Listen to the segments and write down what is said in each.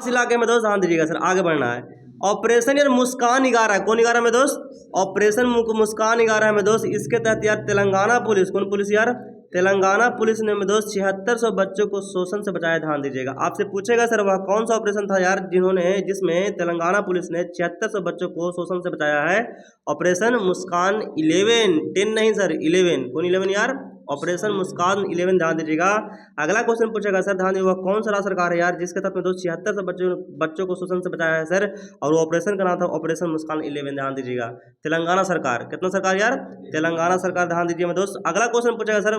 इस इलाके में दोस्त ध्यान दीजिएगा सर, आगे बढ़ना है। ऑपरेशन यार मुस्कान 11 है, कौन 11 में दोस्त? ऑपरेशन मुस्कान 11 है में दोस्त। इसके तहत यार तेलंगाना पुलिस, कौन पुलिस यार? तेलंगाना पुलिस ने में दोस्त 7600 बच्चों को शोषण से बचाया। ध्यान दीजिएगा, आपसे पूछेगा सर वह कौन सा ऑपरेशन था यार जिसमें तेलंगाना पुलिस ने 7600 बच्चों को शोषण से बचाया है? ऑपरेशन मुस्कान 11, 10 नहीं सर, 11। कौन 11 यार? ऑपरेशन मुस्कान 11। ध्यान दीजिएगा। अगला क्वेश्चन पूछेगा सर, ध्यान दीजिएगा, कौन सा राज्य सरकार है यार जिसके तहत में दोस्त 7600 बच्चों को शोषण से बचाया है सर? और वो ऑपरेशन का नाम था ऑपरेशन मुस्कान 11। ध्यान दीजिएगा, तेलंगाना सरकार। कितना सरकार यार? तेलंगाना सरकार। ध्यान दीजिए मेरे दोस्त। अगला क्वेश्चन पूछेगा सर,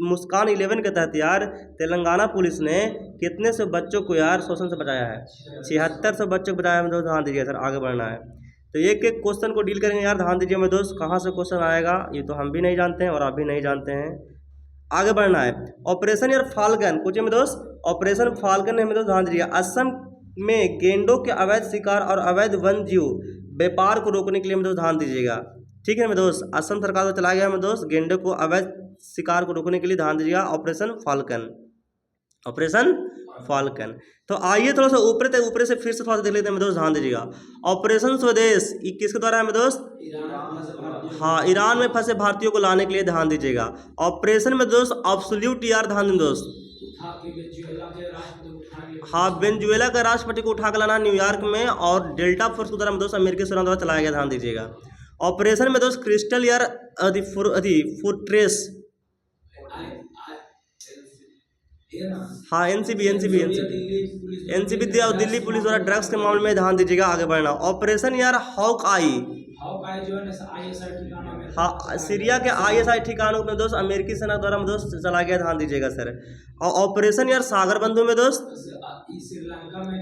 मुस्कान 11 के तहत यार तेलंगाना पुलिस ने कितने से बच्चों को यार शोषण से बचाया है? 7600 बच्चों को बचाया है। ध्यान दीजिए सर, आगे बढ़ना है। तो एक एक क्वेश्चन को डील करेंगे यार। ध्यान दीजिए मेरे दोस्त, कहाँ से क्वेश्चन आएगा ये तो हम भी नहीं जानते हैं और आप भी नहीं जानते हैं। आगे बढ़ना है। ऑपरेशन यार फाल्कन, पूछिए मेरे दोस्त, ऑपरेशन फाल्कन है मेरे दोस्त। ध्यान दीजिए, असम में गेंडों के अवैध शिकार और अवैध वन्य जीव व्यापार को रोकने के लिए मेरे दोस्त ध्यान दीजिएगा। ठीक है मेरे दोस्त, असम सरकार को चला गया मेरे दोस्त गेंडों को अवैध शिकार को रोकने के लिए। ध्यान दीजिएगा, ऑपरेशन फाल्कन, ऑपरेशन फाल्कन। तो आइए थोड़ा सा ऊपर से फिर से थोड़ा सा देख लेते हैं मेरे दोस्त। ध्यान दीजिएगा, ऑपरेशन स्वदेश ये किसके द्वारा है मेरे दोस्त? हाँ, ईरान में फंसे भारतीयों को लाने के लिए। ध्यान दीजिएगा, ऑपरेशन में दोस्त एब्सोल्यूट यार। ध्यान दें दोस्त, हाँ, वेनेजुएला का राष्ट्रपति को उठा कर लाना न्यूयॉर्क में, और डेल्टा फोर्स के द्वारा में दोस्त अमेरिकी सेना द्वारा चलाया गया। ध्यान दीजिएगा, ऑपरेशन में दोस्त क्रिस्टल यार फोर्ट्रेस, हाँ एनसीबी दिल्ली पुलिस द्वारा ड्रग्स के मामले में। ध्यान दीजिएगा, आगे बढ़ना। ऑपरेशन यार हॉक आई जो है ना, हाँ, सीरिया के ISI ठिकानों में दोस्त अमेरिकी सेना द्वारा में दोस्त चला गया। ध्यान दीजिएगा सर। और ऑपरेशन यार सागर बंधु में दोस्त, श्रीलंका में,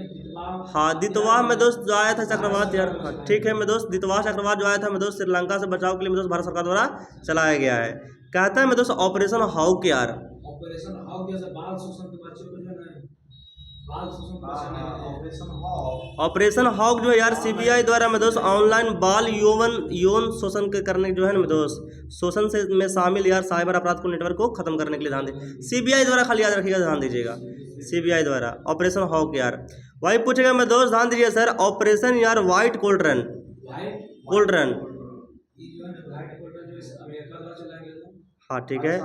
हाँ, दितवाह में दोस्त जो आया था चक्रवात यार। हाँ, ठीक है मैं दोस्त, दितवाह चक्रवात जो आया था मैं दोस्त श्रीलंका से बचाव के लिए मैं दोस्त भारत सरकार द्वारा चलाया गया है। कहता है मैं दोस्त ऑपरेशन हॉक यार, ऑपरेशन हॉक जैसे बाल शोषण के बच्चों को जो है बाल शोषण, ऑपरेशन हॉक जो है यार CBI द्वारा में दोस्त ऑनलाइन बाल यौन शोषण के करने जो है ना दोस्त, शोषण से में शामिल यार साइबर अपराध को नेटवर्क को खत्म करने के लिए। ध्यान दीजिए, CBI द्वारा खाली याद रखिएगा। ध्यान दीजिएगा, CBI द्वारा ऑपरेशन हॉक यार। वही पूछेगा मैं दोस्त, ध्यान दीजिए सर, ऑपरेशन यार व्हाइट कोल्ड्रन, हाँ ठीक है,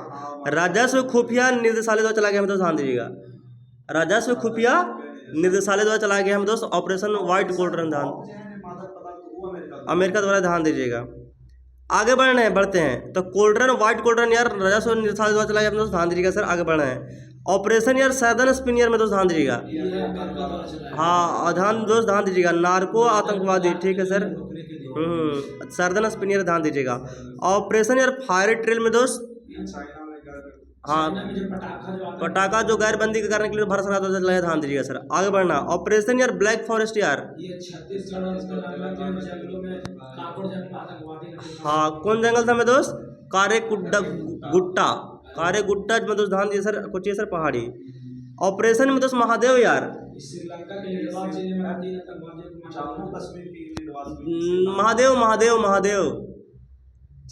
राजस्व खुफिया निर्देशालय द्वारा चला गया हम दोस्त। ध्यान दीजिएगा, राजस्व खुफिया निर्देशालय द्वारा चलाया गया हम दोस्त ऑपरेशन व्हाइट कोल्ड्रन। ध्यान, अमेरिका द्वारा। ध्यान दीजिएगा, आगे बढ़ते हैं। तो कोल्ड्रन व्हाइट कोल्ड्रन यार राजस्व निर्देशालय द्वारा चलाया गया हम दोस्त। ध्यान दीजिएगा सर, आगे बढ़ना है। ऑपरेशन यार सदर्न स्पिनियर में दोस्त। ध्यान दीजिएगा, हाँ ध्यान दीजिएगा, नार्को आतंकवादी। ठीक है सर, सदर्न स्पिनियर। ध्यान दीजिएगा, ऑपरेशन यार फायर ट्रेल में दोस्त, हाँ, पटाखा जो गैरबंदी करने के लिए भारत सरकार द्वारा चलाया। ध्यान दीजिएगा सर, आगे बढ़ना। ऑपरेशन यार ब्लैक फॉरेस्ट यार, हाँ, कौन जंगल था मैं दोस्त? कारे गुट्टा में दोस्त। ध्यान दीजिए सर, कुछ सर पहाड़ी। ऑपरेशन में दोस्त महादेव यार, महादेव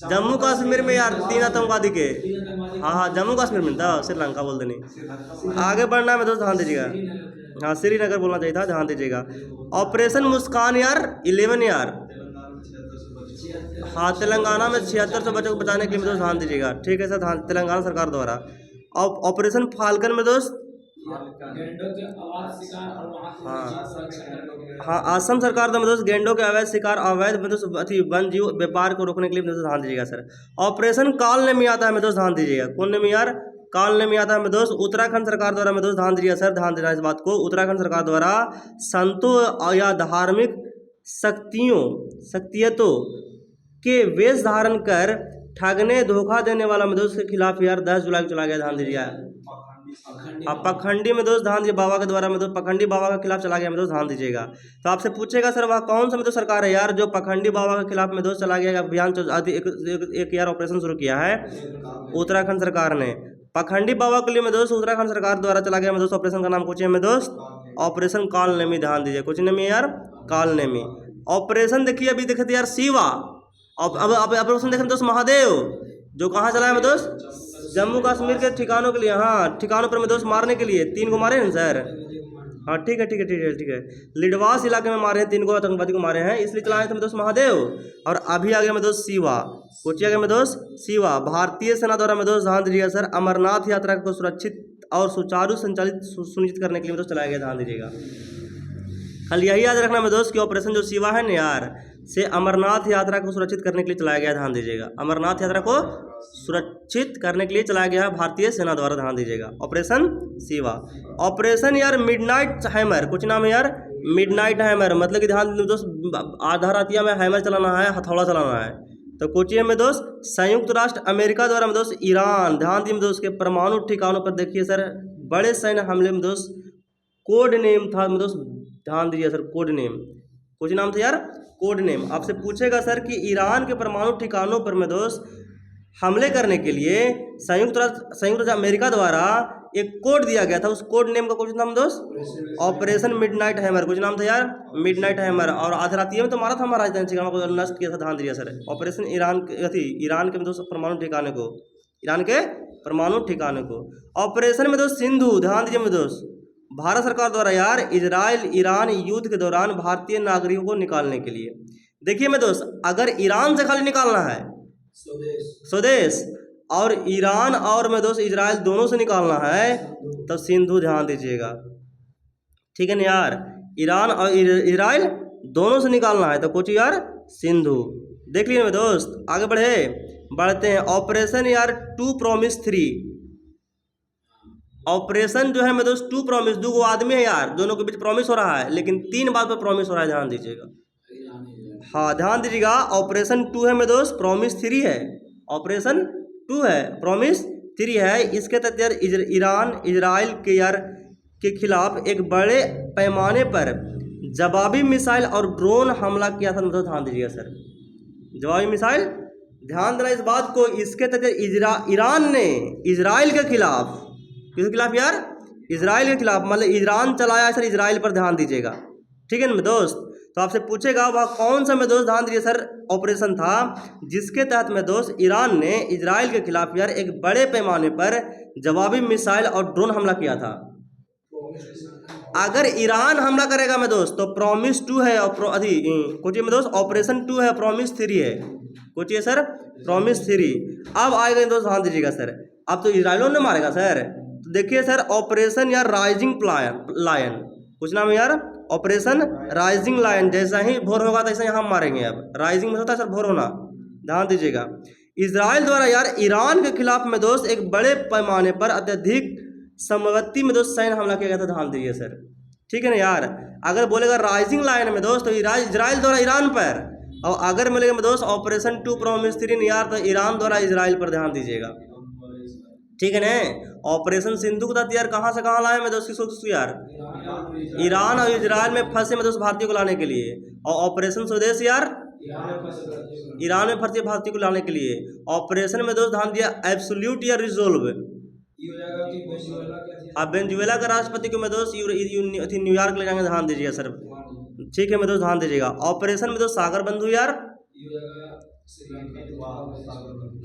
जम्मू कश्मीर में यार 3 आतंकवादी के, हाँ जम्मू कश्मीर में था, श्रीलंका बोल देने। आगे बढ़ना है दोस्त। ध्यान दीजिएगा, हाँ श्रीनगर बोलना चाहिए था। ध्यान दीजिएगा, ऑपरेशन मुस्कान यार 11 यार, हाँ तेलंगाना में 7600 बच्चों को बचाने के लिए दोस्त। ध्यान दीजिएगा, ठीक है सर, तेलंगाना सरकार द्वारा। ऑपरेशन फाल्कन में दोस्त, हाँ असम सरकार द्वारा दोस्त गेंडों के अवैध शिकार अवैध वन जीव व्यापार को रोकने के लिए दोस्त। ध्यान दीजिएगा सर। ऑपरेशन काल नेमी आता है मैं दोस्त। ध्यान दीजिएगा, कौन नेमी यार? काल नेमी आता है मैं दोस्त उत्तराखंड सरकार द्वारा मैं दोस्त। ध्यान दीजिएगा सर, ध्यान देना इस बात को। उत्तराखंड सरकार द्वारा संतों या धार्मिक शक्तियतों के वेश धारण कर ठगने धोखा देने वाला में दोस्त के खिलाफ यार 10 जुलाई को चला गया। ध्यान दीजिएगा, पखंडी में दोस्त। ध्यान दीजिए, बाबा के द्वारा में दोस्त पखंडी बाबा के खिलाफ चला गया में दोस्त। ध्यान दीजिएगा, तो आपसे पूछेगा सर वह कौन सा में दोस्त सरकार है यार जो पखंडी बाबा के खिलाफ में दोस्त चला गया अभियान एक यार ऑपरेशन शुरू किया है? उत्तराखंड सरकार ने पखंडी बाबा के लिए में दोस्त उत्तराखंड सरकार द्वारा चला गया में दोस्त ऑपरेशन का नाम पूछिए में दोस्त, ऑपरेशन काल नेमी। ध्यान दीजिए, कुछ नेमी यार, काल नेमी। ऑपरेशन देखिए अभी देखे थे यार शिवा, अब ऑपरेशन देखें दोस्त महादेव, जो कहाँ चला है में दोस्त? जम्मू कश्मीर के ठिकानों के लिए, हाँ ठिकानों पर में दोस्त मारने के लिए 3 को मारे हैं सर। हाँ ठीक है ठीक है ठीक है ठीक है। लिडवास इलाके में मारे हैं 3 को आतंकवादी को मारे हैं, इसलिए चलाए थे में दोस्त महादेव। और अभी आगे में दोस्त शिवा, कुछ आगे में दोस्त शिवा। भारतीय सेना द्वारा में दोस्त ध्यान दीजिएगा सर, अमरनाथ यात्रा को सुरक्षित और सुचारू संचालित सुनिश्चित करने के लिए में दोस्त चलाया गया, ध्यान दीजिएगा। खाली यही याद रखना में दोस्त कि ऑपरेशन जो शिवा है ना यार, से अमरनाथ यात्रा को सुरक्षित करने के लिए चलाया गया, ध्यान दीजिएगा। अमरनाथ यात्रा को सुरक्षित करने के लिए चलाया गया है भारतीय सेना द्वारा, ध्यान दीजिएगा, ऑपरेशन शिवा। ऑपरेशन यार मिडनाइट हैमर, कुछ नाम है यार मिडनाइट हैमर, मतलब कि ध्यान दोस्त आधा रातिया में हैमर चलाना है, हथौड़ा चलाना है। तो कोचिए में दोस्त संयुक्त राष्ट्र अमेरिका द्वारा में दोस्त ईरान, ध्यान दी में दोस्त के परमाणु ठिकानों पर देखिए सर बड़े सैन्य हमले में दोस्त कोड नेम था में दोस्त, ध्यान दीजिए सर, कोड नेम, कुछ नाम था यार कोड नेम। आपसे पूछेगा सर कि ईरान के परमाणु ठिकानों पर में दोस्त हमले करने के लिए संयुक्त राष्ट्र अमेरिका द्वारा एक कोड दिया गया था, उस कोड नेम का कुछ नाम दोस्त ऑपरेशन मिडनाइट हैमर, कुछ नाम था यार मिडनाइट हैमर। और आधी रातिया में तो मारा था हमारा राजधानी ठिकाना को नष्ट किया था, ध्यान दीजिए सर। ऑपरेशन ईरान के दोस्त परमाणु ठिकाने को, ईरान के परमाणु ठिकाने को। ऑपरेशन में दोस्त सिंधु, ध्यान दीजिए में दोस्त भारत सरकार द्वारा यार इजराइल ईरान युद्ध के दौरान भारतीय नागरिकों को निकालने के लिए। देखिए मैं दोस्त अगर ईरान से खाली निकालना है स्वदेश, और ईरान और में दोस्त इजराइल दोनों से निकालना है तो सिंधु, ध्यान दीजिएगा, ठीक है ना यार। ईरान और इजराइल दोनों से निकालना है तो कुछ यार सिंधु। देख लीजिए मैं दोस्त, आगे बढ़ते हैं। ऑपरेशन यार 2 प्रॉमिस 3, ऑपरेशन जो है मैं दोस्त 2 प्रॉमिस, 2 आदमी है यार, दोनों के बीच प्रॉमिस हो रहा है, लेकिन 3 बात पर प्रॉमिस हो रहा है, ध्यान दीजिएगा। हाँ ध्यान दीजिएगा, ऑपरेशन 2 है में दोस्त, प्रॉमिस 3 है। ऑपरेशन 2 है, प्रॉमिस 3 है। इसके तहत यार ईरान इजराइल के यार के खिलाफ एक बड़े पैमाने पर जवाबी मिसाइल और ड्रोन हमला किया था, मतलब ध्यान दीजिएगा सर, जवाबी मिसाइल, ध्यान देना इस बात को। इसके तहत ईरान ने इजराइल के खिलाफ, किसके खिलाफ यार इजराइल के खिलाफ, मतलब ईरान चलाया सर इजराइल पर, ध्यान दीजिएगा, ठीक है ना दोस्त। तो आपसे पूछेगा वह कौन सा में दोस्त, ध्यान दीजिए सर, ऑपरेशन था जिसके तहत में दोस्त ईरान ने इजराइल के खिलाफ यार एक बड़े पैमाने पर जवाबी मिसाइल और ड्रोन हमला किया था। अगर ईरान हमला करेगा में दोस्त तो प्रॉमिस 2 है, और कुछ में दोस्त ऑपरेशन 2 है, प्रॉमिस 3 है, कुछ है सर प्रॉमिस 3। अब आएगा दोस्त, ध्यान दीजिएगा सर, अब तो इजराइलों ने मारेगा सर। तो देखिए सर ऑपरेशन यार राइजिंग लायन, कुछ नाम है यार ऑपरेशन राइजिंग लायन। जैसा ही भोर होगा तैसे यहाँ मारेंगे। अब राइजिंग में होता है सर भोर होना, ध्यान दीजिएगा। इजराइल द्वारा यार ईरान के खिलाफ में दोस्त एक बड़े पैमाने पर अत्यधिक समवर्ती में दोस्त सैन्य हमला किया गया था, ध्यान दीजिए सर, ठीक है ना यार। अगर बोलेगा राइजिंग लायन में दोस्त तो इजराइल द्वारा ईरान पर, और अगर मिलेगा में दोस्त ऑपरेशन 2 प्रॉमिस 3 यार तो ईरान द्वारा इजराइल पर, ध्यान दीजिएगा, ठीक है ना। ऑपरेशन सिंधु को यार कहाँ से कहाँ लाए में दोस्त, किसको यार ईरान और इजराइल में फंसे में दोस्त भारतीय को लाने के लिए। और ऑपरेशन स्वदेश यार ईरान में फंसे भारतीय को लाने के लिए। ऑपरेशन में दोस्त ध्यान दिया एब्सोल्यूट या रिजोल्व, अब वेनेजुएला का राष्ट्रपति को मैं दोस्त न्यूयॉर्क ले जाएंगे, ध्यान दीजिएगा सर, ठीक है मैं दोस्त ध्यान दीजिएगा। ऑपरेशन में दोस्त सागर बंधु यार,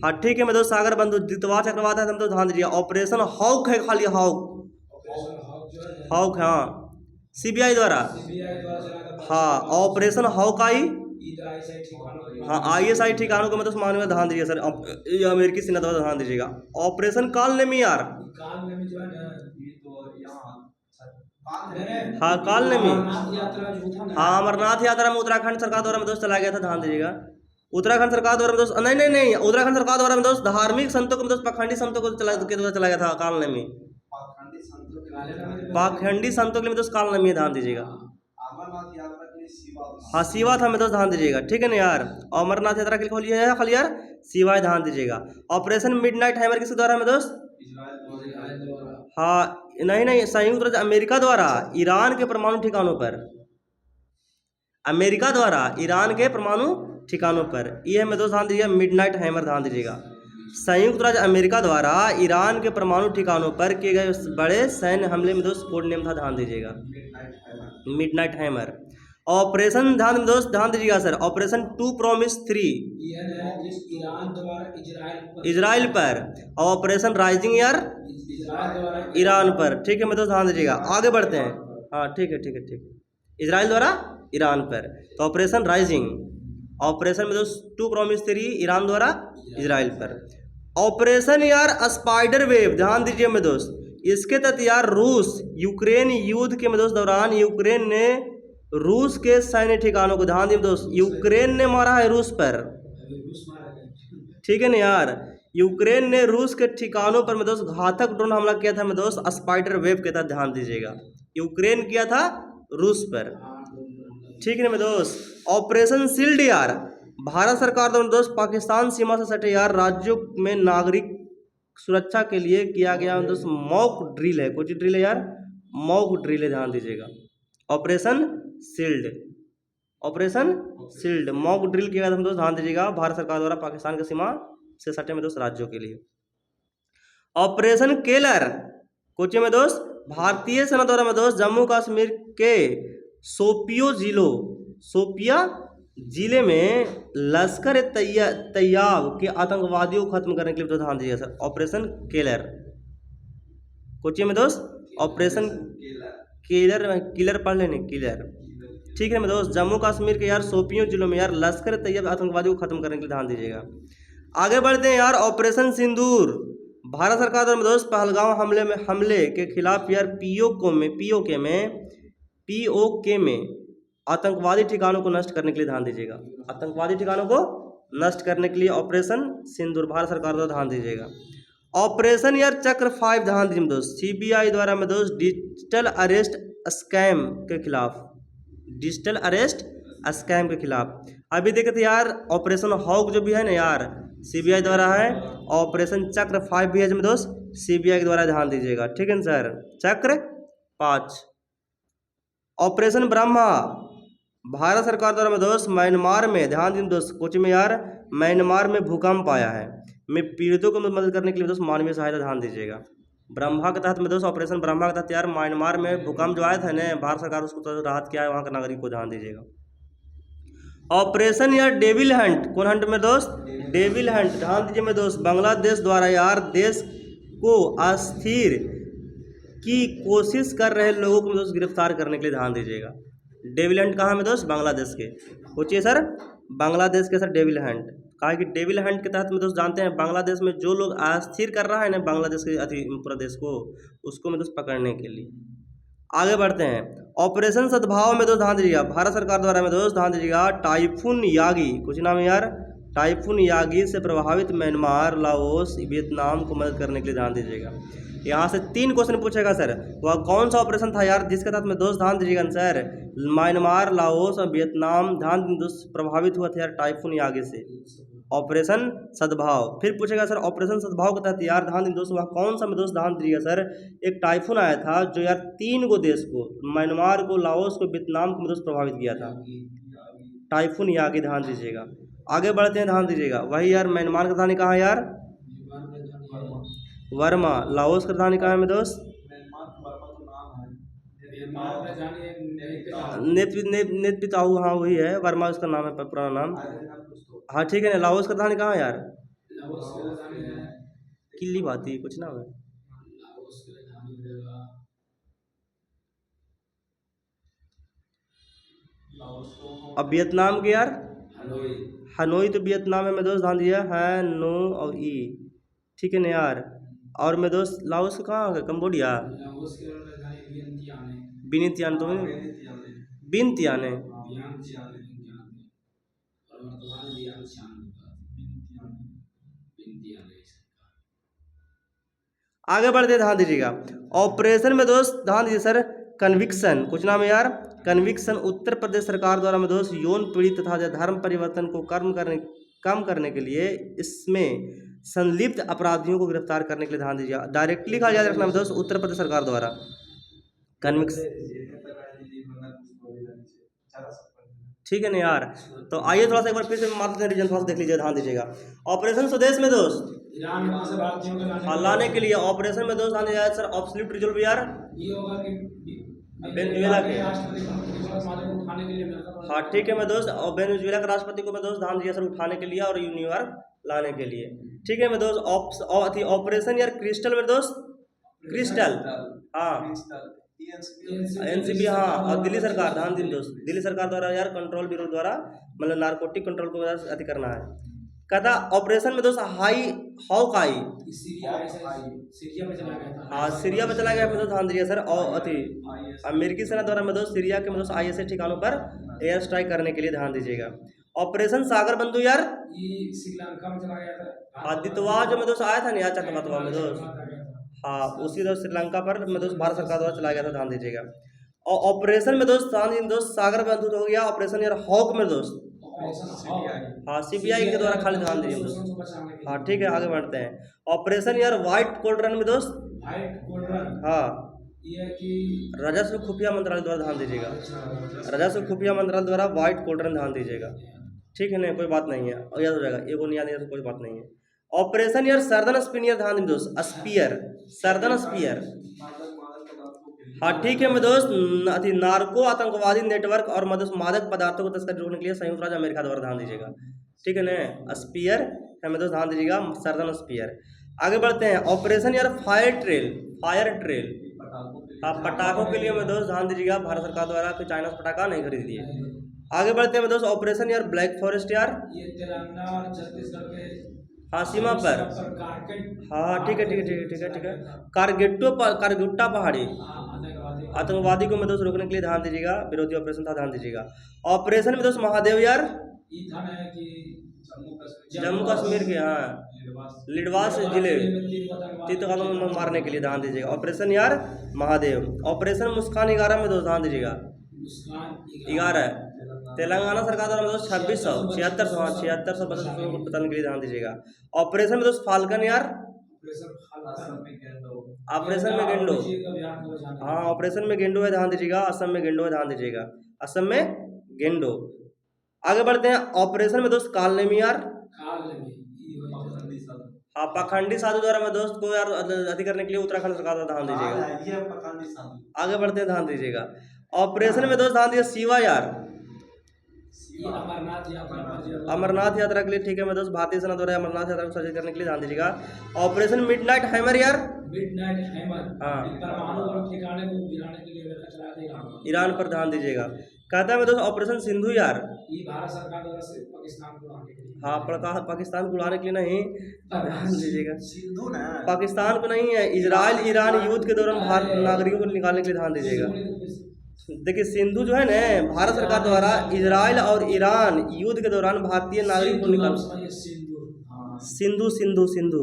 हाँ ठीक है मैं दोस्त सागर बंधु द्वितवार चक्रवात है, हम तो ध्यान दीजिए। ऑपरेशन हॉक है, खाली हॉक, हाँ सीबीआई द्वारा, हाँ ऑपरेशन हॉकाई, हाँ ISI ठिकानों को मैं तो मानूंगा, ध्यान दीजिए सर, ये अमेरिकी सेना द्वारा, ध्यान दीजिएगा। ऑपरेशन कालनेमी यार, हाँ कालनेमी, हाँ अमरनाथ यात्रा में उत्तराखंड सरकार द्वारा में दोस्त चलाया गया था, ध्यान दीजिएगा। उत्तराखंड सरकार द्वारा में दोस्त नहीं उत्तराखंड सरकार द्वारा में दोस्त धार्मिक संतों को दोस्त पाखंडी संतों को चलाया गया था कालनेमी, पाखंडी संतों के लिए दोस्त कालनेमी, ध्यान दीजिएगा। हाँ शिवा था में दोस्त, ध्यान दीजिएगा, ठीक है ना यार। अमरनाथ यात्रा के लिए खोलिए है खाली यार शिवा, ध्यान दीजिएगा। ऑपरेशन मिडनाइट हैमर किसके द्वारा में दोस्त, हाँ नहीं संयुक्त राज्य अमेरिका द्वारा ईरान के परमाणु ठिकानों पर, अमेरिका द्वारा ईरान के परमाणु ठिकानों पर, यह में दोस्त ध्यान दीजिएगा मिडनाइट हैमर, ध्यान दीजिएगा। संयुक्त राज्य अमेरिका द्वारा ईरान के परमाणु ठिकानों पर किए गए बड़े सैन्य हमले में दोस्त कोड नेम था, ध्यान दीजिएगा मिडनाइट हैमर। ऑपरेशन ध्यान दीजिएगा सर, ऑपरेशन 2 प्रॉमिस 3 इजराइल पर, ऑपरेशन राइजिंग यार ईरान पर, ठीक है मैं दोस्त ध्यान दीजिएगा। आगे बढ़ते हैं। हाँ ठीक है ठीक है ठीक है, इजराइल द्वारा ईरान पर। तो ऑपरेशन राइजिंग, ऑपरेशन में दोस्त 2 प्रॉमिस 3 ईरान द्वारा इजराइल पर। ऑपरेशन यार स्पाइडर वेव, ध्यान दीजिए मेरे दोस्त, इसके तहत यार रूस यूक्रेन युद्ध के में दोस्त दौरान यूक्रेन ने रूस के सैन्य ठिकानों को, ध्यान दीजिए दोस्त, यूक्रेन ने मारा है रूस पर, ठीक है ना यार, यूक्रेन ने रूस के ठिकानों पर में दोस्त घातक ड्रोन हमला किया था में दोस्त स्पाइडर वेव के तहत, ध्यान दीजिएगा, यूक्रेन किया था रूस पर, ठीक है ना दोस्त। ऑपरेशन शील्ड यार, भारत सरकार द्वारा दोस्त पाकिस्तान सीमा से सटे यार राज्यों में नागरिक सुरक्षा के लिए किया गया दोस्त मॉक ड्रिल है, कुछ ड्रिल है यार, मॉक ड्रिल है, ध्यान दीजिएगा। Operation shield, operation shield mock drill किया गया था दोस्त, ध्यान दीजिएगा, भारत सरकार द्वारा पाकिस्तान की सीमा से सटे में दोस्त राज्यों के लिए। ऑपरेशन केलर, कोची में दोस्त, भारतीय सेना द्वारा में दोस्त जम्मू कश्मीर के सोपिया जिले में लश्कर तैयब के आतंकवादियों को खत्म करने के लिए, तो ध्यान दीजिए सर, ऑपरेशन केलर, कोची में दोस्त, ऑपरेशन किलर पढ़ लेने, किलर, ठीक है मेरे दोस्त, जम्मू कश्मीर के यार सोपियों जिलों में यार लश्कर तैयब आतंकवादियों को खत्म करने के लिए, ध्यान दीजिएगा। आगे बढ़ते हैं यार, ऑपरेशन सिंदूर, भारत सरकार द्वारा दोस्त पहलगाम हमले के खिलाफ यार पीओके में आतंकवादी ठिकानों को नष्ट करने के लिए, ध्यान दीजिएगा, आतंकवादी ठिकानों को नष्ट करने के लिए ऑपरेशन सिंदूर भारत सरकार द्वारा, ध्यान दीजिएगा। ऑपरेशन यार चक्र 5, ध्यान दीजिए दोस्त, सीबीआई द्वारा में दोस्त डिजिटल अरेस्ट स्कैम के खिलाफ, डिजिटल अरेस्ट स्कैम के खिलाफ। अभी देखे थे यार ऑपरेशन हॉक जो भी है ना यार, सीबीआई द्वारा है, ऑपरेशन चक्र 5 भी है जो दोस्त सीबीआई के द्वारा, ध्यान दीजिएगा, ठीक है सर, चक्र 5। ऑपरेशन ब्रह्मा, भारत सरकार द्वारा में दोस्त म्यांमार में, ध्यान दीजिए दोस्त, कुछ में यार म्यांमार में भूकंप आया है, में पीड़ितों को मदद करने के लिए दोस्त मानवीय सहायता, ध्यान दीजिएगा, ब्रह्मा के तहत में दोस्त, ऑपरेशन ब्रह्मा के तहत यार म्यांमार में भूकंप जो आया था ना, भारत सरकार उसको तो राहत किया है वहाँ के नागरिक को, ध्यान दीजिएगा। ऑपरेशन यार डेविल हंट, कौन हंट में दोस्त, डेविल हंट, ध्यान दीजिए में दोस्त, बांग्लादेश द्वारा यार देश को अस्थिर की कोशिश कर रहे लोगों को दोस्त गिरफ्तार करने के लिए, ध्यान दीजिएगा। डेविल हंट कहाँ में दोस्त, बांग्लादेश के, पूछिए सर, बांग्लादेश के सर डेविल हंट, कहा कि डेविल हंट के तहत में दोस्त जानते हैं बांग्लादेश में जो लोग अस्थिर कर रहा है ना बांग्लादेश के पूरा देश को, उसको में दोस्त पकड़ने के लिए। आगे बढ़ते हैं, ऑपरेशन सद्भाव में दोस्त ध्यान दीजिएगा, भारत सरकार द्वारा में दोस्त ध्यान दीजिएगा टाइफून यागी, कुछ नाम है यार, टाइफून यागी से प्रभावित म्यांमार, लाओस, वियतनाम को मदद करने के लिए, ध्यान दीजिएगा। यहाँ से 3 क्वेश्चन पूछेगा सर, वह कौन सा ऑपरेशन था यार जिसके तहत में दोस्त, ध्यान दीजिएगा सर, म्यांमार, लाओस और वियतनाम ध्यान दोस्त प्रभावित हुआ था यार टाइफून यागी से, ऑपरेशन सद्भाव। फिर पूछेगा सर ऑपरेशन सद्भाव के तहत यार ध्यान दीजिए दोस्त, वह कौन सा में दोस्त, ध्यान दीजिएगा सर, एक टाइफून आया था जो यार 3 को देश को, म्यांमार को, लाओस को, वियतनाम को दोस्त प्रभावित किया था, टाइफून यागी, ध्यान दीजिएगा। आगे बढ़ते हैं, ध्यान दीजिएगा, वही यार म्यांमार का राजधानी कहाँ है यार, वर्मा, लाओस का राजधानी कहाँ है में दोस्त, नेतपिताऊ, हाँ वही है, वर्मा उसका नाम है, पुराना नाम, हाँ ठीक है ना। लाओस का राजधानी कहाँ है यार, किल्ली भाती कुछ नाम है, अब वियतनाम के यार हनोई, तो वियतनाम है में दोस्त, ध्यान दिया है, नो और ई, ठीक है ना यार। और मैं दोस्त लाओस कहाँ है, कंबोडिया, बिनतियान, तो बिनतियान है, आगे बढ़ते ध्यान दीजिएगा। ऑपरेशन में दोस्त ध्यान दीजिए सर कन्विक्शन, कुछ नाम है यार, कन्विक्शन उत्तर प्रदेश सरकार द्वारा में दोस्त यौन पीड़ित तथा धर्म परिवर्तन को कम करने के लिए इसमें संलिप्त अपराधियों को गिरफ्तार करने के लिए, ध्यान दीजिए, डायरेक्टली कहा याद रखना दोस्त, उत्तर प्रदेश सरकार द्वारा कन्विक्शन, ठीक है ना यार। तो आइए थोड़ा सा एक बार फिर से मारते हैं रीजन, थोड़ा सा देख लीजिए, ध्यान दीजिएगा। ऑपरेशन स्वदेश में दोस्त लाने के लिए, ऑपरेशन में दोस्त आने जाए सर ऑब्सोल्यूट रिजल्व यार, वेनेजुएला के, हाँ ठीक है मैं दोस्त, और वेनेजुएला के राष्ट्रपति को मैं दोस्त ध्यान दिया सर उठाने के लिए और न्यूयॉर्क लाने के लिए, ठीक है मैं दोस्त। ऑपरेशन यार क्रिस्टल में दोस्त, क्रिस्टल, हाँ एनसीबी, हाँ, और दिल्ली सरकार, ध्यान दीजिए दोस्त, दिल्ली सरकार द्वारा यार कंट्रोल ब्यूरो द्वारा मतलब नारकोटिक कंट्रोल को अति करना है। कहता ऑपरेशन में दोस्त हॉकाई, हाँ सीरिया में चला गया दोस्त, ध्यान दीजिए सर। और अति अमेरिकी सेना द्वारा में दोस्त सीरिया के दोस्त ISIS ठिकानों पर एयर स्ट्राइक करने के लिए ध्यान दीजिएगा। ऑपरेशन सागर बंधु यार श्रीलंका में चला गया था, आदित्यवा जो में दोस्त आया था ना चक्रवातवा में दोस्त, हाँ उसी दोस्त श्रीलंका पर में दोस्त भारत सरकार द्वारा चलाया गया था, ध्यान दीजिएगा। और ऑपरेशन में दोस्त ध्यान दीजिए दोस्त सागर बंधु तो हो गया, ऑपरेशन यार हॉक में दोस्त, हाँ CBI के द्वारा खाली, ध्यान दीजिए दोस्त। हाँ ठीक है, आगे बढ़ते हैं। ऑपरेशन यार व्हाइट कोल्ड्रन में दोस्त, हाँ ये कि राजस्व खुफिया मंत्रालय द्वारा, ध्यान दीजिएगा, राजस्व खुफिया मंत्रालय द्वारा व्हाइट कोल्ड्रन, ध्यान दीजिएगा। ठीक है ना, कोई बात नहीं है, याद हो जाएगा, एगो नहीं याद है तो कोई बात नहीं है। ऑपरेशन यार सर्दन स्पिनियर, ध्यान दीजिए दोस्त, स्पीयर, सर्दन स्पीयर, हाँ ठीक है मैं दोस्त। अति नार्को आतंकवादी नेटवर्क और मादक पदार्थों को तस्करी रोकने के लिए संयुक्त राज्य अमेरिका द्वारा, ध्यान दीजिएगा। ठीक है ना, स्पीयर है मैं दोस्त, ध्यान दीजिएगा, सर्दन स्पीयर। आगे बढ़ते हैं। ऑपरेशन यार फायर ट्रेल, हाँ पटाखों के लिए मैं दोस्त, ध्यान दीजिएगा, भारत सरकार द्वारा कोई चाइना से पटाखा नहीं खरीद दिए। आगे बढ़ते हैं मैं दोस्त। ऑपरेशन यार ब्लैक फॉरेस्ट यार, ये तेलंगाना और छत्तीसगढ़ के हाँ सीमा पर, हाँ ठीक है ठीक है ठीक है ठीक है ठीक है। कारगुट्टा पहाड़ी आतंकवादी को मैं दोस्त रोकने के लिए, ध्यान दीजिएगा, विरोधी ऑपरेशन था, ध्यान दीजिएगा। ऑपरेशन में दोस्त महादेव यार जम्मू कश्मीर के, हाँ लिडवास जिले तीतगालों मारने के लिए, ध्यान दीजिएगा, ऑपरेशन यार महादेव। ऑपरेशन मुस्कान 11 में दोस्त, ध्यान दीजिएगा, 11 तेलंगाना सरकार द्वारा दोस्त 7600 बताने के लिए, ध्यान दीजिएगा। ऑपरेशन में दोस्त फाल्कन यार, ऑपरेशन में गेंडो, हाँ ऑपरेशन में गेंडो है, ध्यान दीजिएगा, असम में गेंडो है, ध्यान दीजिएगा, असम में गेंडो। आगे बढ़ते हैं। ऑपरेशन में दोस्त कालनेमी यार, हाँ पाखंडी साधु द्वारा में दोस्त को यार अति करने के लिए उत्तराखंड सरकार द्वारा, ध्यान दीजिएगा। आगे बढ़ते हैं, ध्यान दीजिएगा। ऑपरेशन में दोस्त ध्यान दीजिए शिवा यार, अमरनाथ यात्रा के लिए, ठीक है मैं दोस्त, भारतीय सेना द्वारा अमरनाथ यात्रा को सज्जित करने के लिए, ध्यान दीजिएगा। ऑपरेशन मिडनाइट हैमर यार, हाँ ईरान पर, ध्यान दीजिएगा। कहता है मैं दोस्त ऑपरेशन सिंधु यार, भारत सरकार द्वारा से पाकिस्तान को उड़ाने के लिए, हाँ पाकिस्तान को उड़ाने के लिए नहीं, ध्यान दीजिएगा, पाकिस्तान को नहीं है, इजराइल ईरान युद्ध के दौरान भारत नागरिकों को निकालने के लिए, ध्यान दीजिएगा। देखिए सिंधु जो है ना, भारत सरकार द्वारा इजराइल और ईरान युद्ध के दौरान भारतीय नागरिक को निकाल, सिंधु सिंधु सिंधु।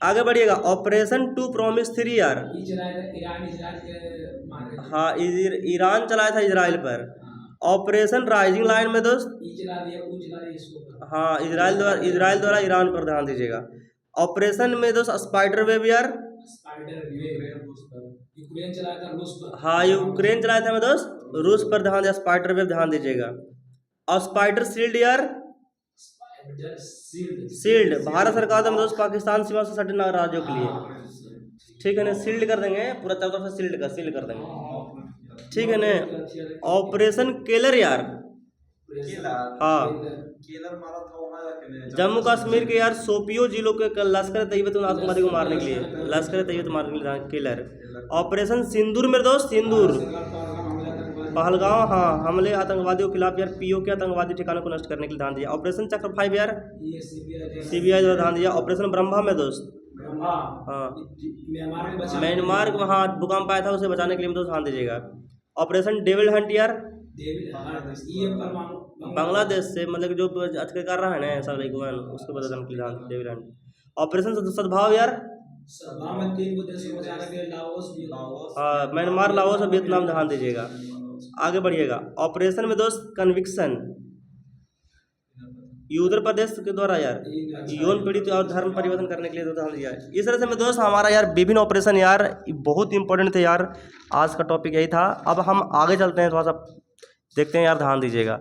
आगे बढ़िएगा। ऑपरेशन 2 प्रॉमिस 3 यार, हाँ ईरान चलाया था इजराइल पर। ऑपरेशन राइजिंग लाइन में दोस्त, हाँ इजराइल द्वारा ईरान पर, ध्यान दीजिएगा। ऑपरेशन में दोस्त स्पाइडर वेब यार, यूक्रेन चलाया था रूस पर, हाँ यूक्रेन चलाया था मैं दोस्त रूस पर, ध्यान दिया, स्पाइडर वेब, ध्यान दीजिएगा। और स्पाइडर शील्ड यार, शील्ड भारत सरकार द्वारा दोस्त पाकिस्तान सीमा से सटे राज्यों के लिए, ठीक है ना, शील्ड कर देंगे पूरा चारों तरफ से, शील्ड कर देंगे, ठीक है ना। ऑपरेशन केलर यार, हाँ जम्मू कश्मीर के यार सोपियो जिलों के लश्कर तैयबा आतंकवादी को मारने के लिए, लश्कर तैयबा मारने के लिए केलर। ऑपरेशन सिंदूर में दोस्त, सिंदूर पहलगांव, हाँ हमले आतंकवादियों के खिलाफ यार POK आतंकवादी ठिकानों को नष्ट करने के लिए, ध्यान दिया। ऑपरेशन चक्र 5 यार, CBI द्वारा, ध्यान दिया। ऑपरेशन ब्रह्मा में दोस्त, हाँ म्यांमार में, हाँ भूकंप आया था उसे बचाने के लिए दोस्त, ध्यान दीजिएगा। ऑपरेशन डेविल हंट यार, बांग्लादेश से मतलब जो कर रहा है ना सब उसको बचाने के लिए, ध्यान डेविल हंट। ऑपरेशन सद्भाव यार, हाँ म्यांमार, लाओस और वियतनाम, ध्यान दीजिएगा। आगे बढ़िएगा। ऑपरेशन में दोस्त कन्विक्शन, उत्तर प्रदेश के द्वारा यार यौन पीड़ित और धर्म परिवर्तन करने के लिए ध्यान दिया। इस तरह से में दोस्त हमारा यार विभिन्न ऑपरेशन यार बहुत इंपॉर्टेंट थे यार, आज का टॉपिक यही था। अब हम आगे चलते हैं, थोड़ा सा देखते हैं यार, ध्यान दीजिएगा।